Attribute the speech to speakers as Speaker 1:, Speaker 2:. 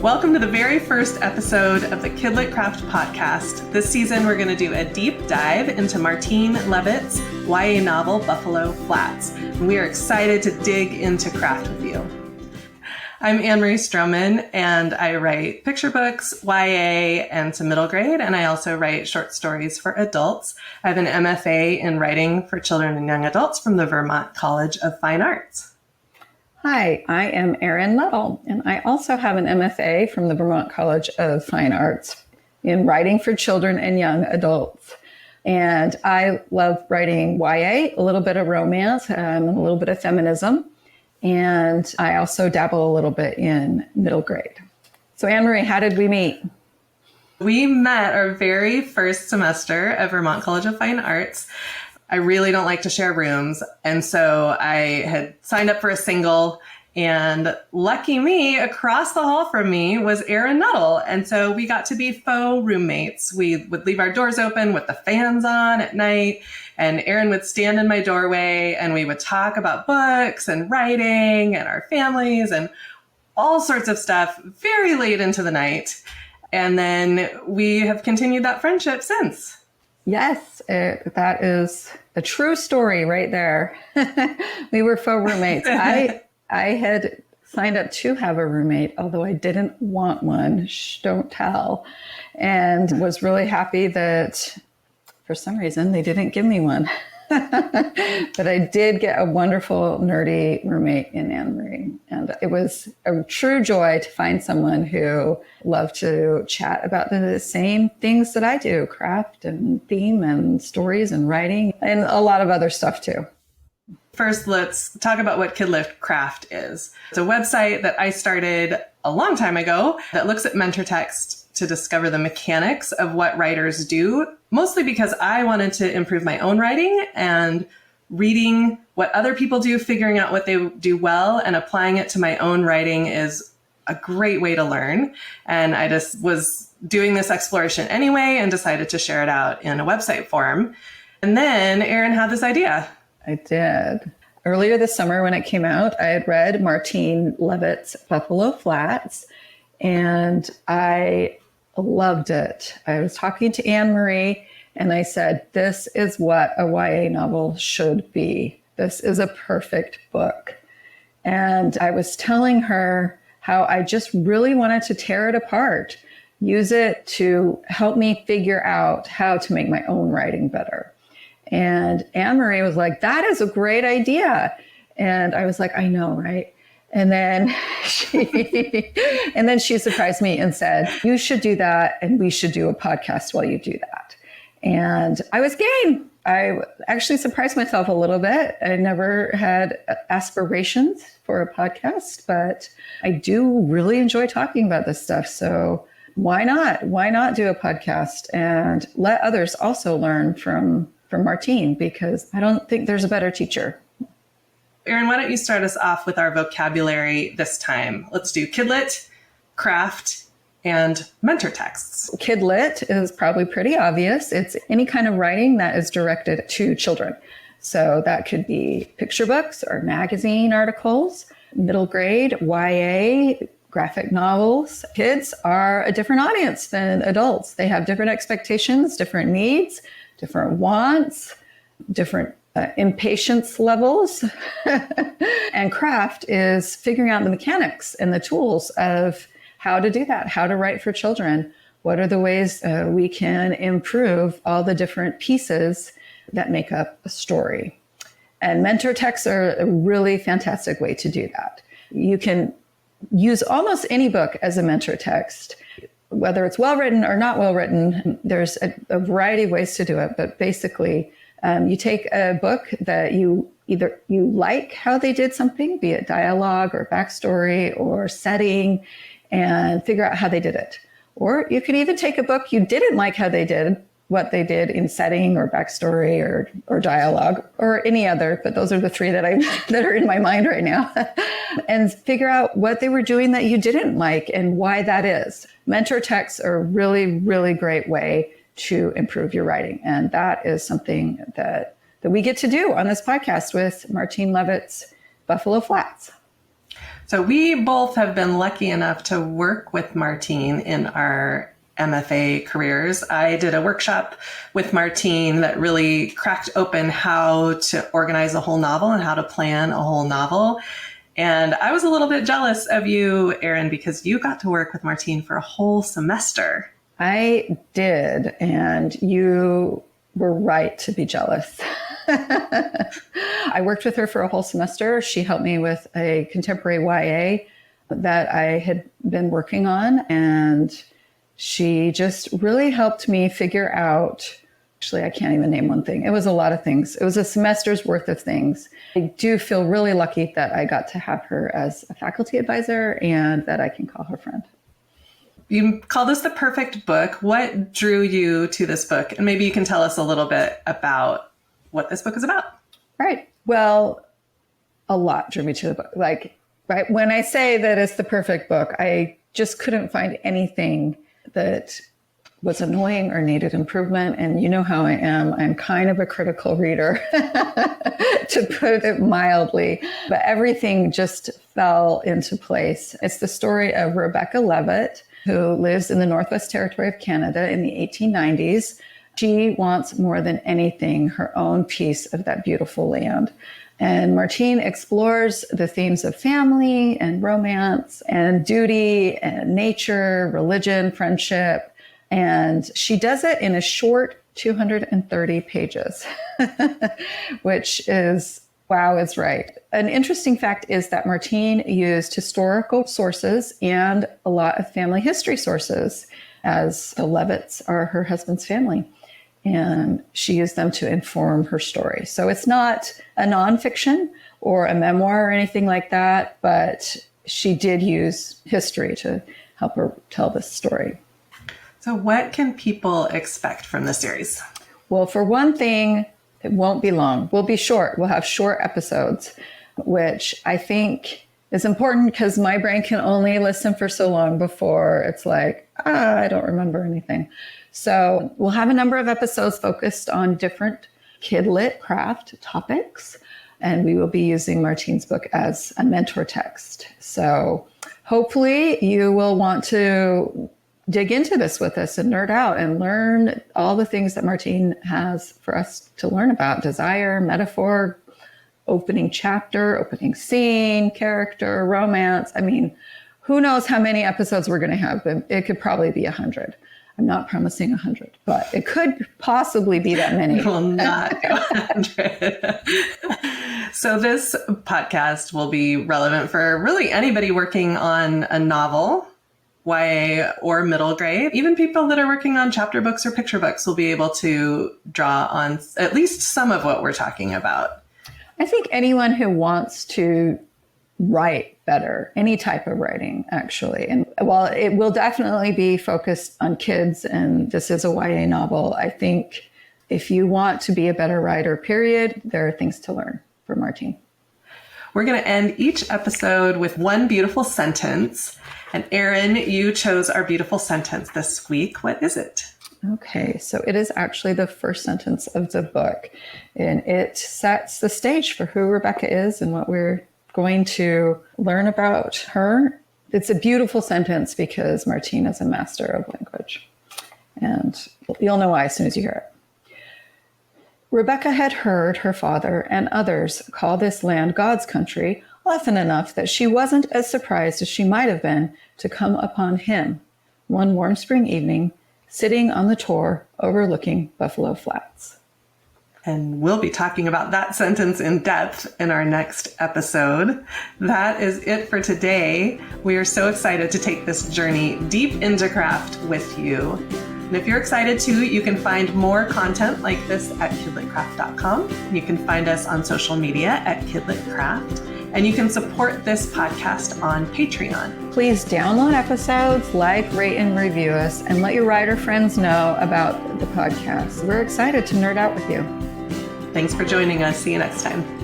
Speaker 1: Welcome to the very first episode of the KidLit Craft podcast. This season, we're going to do a deep dive into Martine Leavitt's YA novel, Buffalo Flats. And we are excited to dig into craft with you. I'm Anne-Marie Stroman, and I write picture books, YA, and some middle grade, and I also write short stories for adults. I have an MFA in writing for children and young adults from the Vermont College of Fine Arts.
Speaker 2: Hi, I am Erin, and I also have an MFA from the Vermont College of Fine Arts in writing for children and young adults. And I love writing YA, a little bit of romance, and a little bit of feminism. And I also dabble a little bit in middle grade. So Anne-Marie, how did we meet?
Speaker 1: We met our very first semester at Vermont College of Fine Arts. I really don't like to share rooms. And so I had signed up for a single, and lucky me, across the hall from me was Erin Nuttall. And so we got to be faux roommates. We would leave our doors open with the fans on at night, and Erin would stand in my doorway, and we would talk about books and writing and our families and all sorts of stuff very late into the night. And then we have continued that friendship since.
Speaker 2: Yes, that is a true story right there. We were faux roommates. I had signed up to have a roommate, although I didn't want one. Shh, don't tell. And was really happy that for some reason they didn't give me one. But I did get a wonderful, nerdy roommate in Anne-Marie. And it was a true joy to find someone who loved to chat about the same things that I do, craft and theme and stories and writing and a lot of other stuff too.
Speaker 1: First, let's talk about what KidLit Craft is. It's a website that I started a long time ago that looks at mentor text to discover the mechanics of what writers do, mostly because I wanted to improve my own writing, and reading what other people do, figuring out what they do well, and applying it to my own writing is a great way to learn. And I just was doing this exploration anyway and decided to share it out in a website form. And then Erin had this idea.
Speaker 2: I did. Earlier this summer when it came out, I had read Martine Leavitt's Buffalo Flats, and I loved it. I was talking to Anne-Marie, and I said, this is what a YA novel should be. This is a perfect book. And I was telling her how I just really wanted to tear it apart, use it to help me figure out how to make my own writing better. And Anne-Marie was like, that is a great idea. And I was like, I know, right? And then she surprised me and said, you should do that, and we should do a podcast while you do that. And I was game. I actually surprised myself a little bit. I never had aspirations for a podcast, but I do really enjoy talking about this stuff. So why not? Why not do a podcast and let others also learn from Martine, because I don't think there's a better teacher.
Speaker 1: Erin, why don't you start us off with our vocabulary this time? Let's do KidLit, craft, and mentor texts.
Speaker 2: KidLit is probably pretty obvious. It's any kind of writing that is directed to children. So that could be picture books or magazine articles, middle grade, YA, graphic novels. Kids are a different audience than adults. They have different expectations, different needs, different wants, different impatience levels. And craft is figuring out the mechanics and the tools of how to do that, how to write for children. What are the ways we can improve all the different pieces that make up a story? And mentor texts are a really fantastic way to do that. You can use almost any book as a mentor text, whether it's well-written or not well-written. There's a variety of ways to do it, but basically, you take a book that you like how they did something, be it dialogue or backstory or setting, and figure out how they did it. Or you could even take a book you didn't like how they did, what they did in setting or backstory or dialogue or any other, but those are the three that are in my mind right now, and figure out what they were doing that you didn't like and why that is. Mentor texts are a really, really great way to improve your writing. And that is something that we get to do on this podcast with Martine Leavitt's Buffalo Flats.
Speaker 1: So we both have been lucky enough to work with Martine in our MFA careers. I did a workshop with Martine that really cracked open how to organize a whole novel and how to plan a whole novel. And I was a little bit jealous of you, Erin, because you got to work with Martine for a whole semester.
Speaker 2: I did, and you were right to be jealous. I worked with her for a whole semester. She helped me with a contemporary YA that I had been working on, and she just really helped me figure out, actually, I can't even name one thing. It was a lot of things. It was a semester's worth of things. I do feel really lucky that I got to have her as a faculty advisor and that I can call her friend.
Speaker 1: You call this the perfect book. What drew you to this book? And maybe you can tell us a little bit about what this book is about.
Speaker 2: Right. Well, a lot drew me to the book. Like, right when I say that it's the perfect book, I just couldn't find anything that was annoying or needed improvement. And you know how I am. I'm kind of a critical reader, to put it mildly. But everything just fell into place. It's the story of Rebecca Leavitt, who lives in the Northwest Territory of Canada in the 1890s. She wants more than anything her own piece of that beautiful land. And Martine explores the themes of family and romance and duty and nature, religion, friendship. And she does it in a short 230 pages, which is, wow, is right. An interesting fact is that Martine used historical sources and a lot of family history sources, as the Leavitts are her husband's family. And she used them to inform her story. So it's not a nonfiction or a memoir or anything like that, but she did use history to help her tell this story.
Speaker 1: So what can people expect from this series?
Speaker 2: Well, for one thing, it won't be long. We'll be short. We'll have short episodes, which I think is important because my brain can only listen for so long before it's like, I don't remember anything. So we'll have a number of episodes focused on different KidLit Craft topics, and we will be using Martine's book as a mentor text. So hopefully you will want to dig into this with us and nerd out and learn all the things that Martine has for us to learn about: desire, metaphor, opening chapter, opening scene, character, romance. I mean, who knows how many episodes we're going to have, but it could probably be 100. I'm not promising 100, but it could possibly be that many.
Speaker 1: It will not go 100. So this podcast will be relevant for really anybody working on a novel, YA or middle grade. Even people that are working on chapter books or picture books will be able to draw on at least some of what we're talking about.
Speaker 2: I think anyone who wants to write better, any type of writing, actually. And while it will definitely be focused on kids, and this is a YA novel, I think if you want to be a better writer, period, there are things to learn from Martine.
Speaker 1: We're going to end each episode with one beautiful sentence. And Erin, you chose our beautiful sentence this week. What is it?
Speaker 2: Okay, so it is actually the first sentence of the book, and it sets the stage for who Rebecca is and what we're going to learn about her. It's a beautiful sentence because Martine is a master of language, and you'll know why as soon as you hear it. Rebecca had heard her father and others call this land God's country often enough that she wasn't as surprised as she might have been to come upon him one warm spring evening, sitting on the tor overlooking Buffalo Flats.
Speaker 1: And we'll be talking about that sentence in depth in our next episode. That is it for today. We are so excited to take this journey deep into craft with you. And if you're excited too, you can find more content like this at kidlitcraft.com. You can find us on social media at KidLitCraft. And you can support this podcast on Patreon.
Speaker 2: Please download episodes, like, rate, and review us, and let your writer friends know about the podcast. We're excited to nerd out with you.
Speaker 1: Thanks for joining us. See you next time.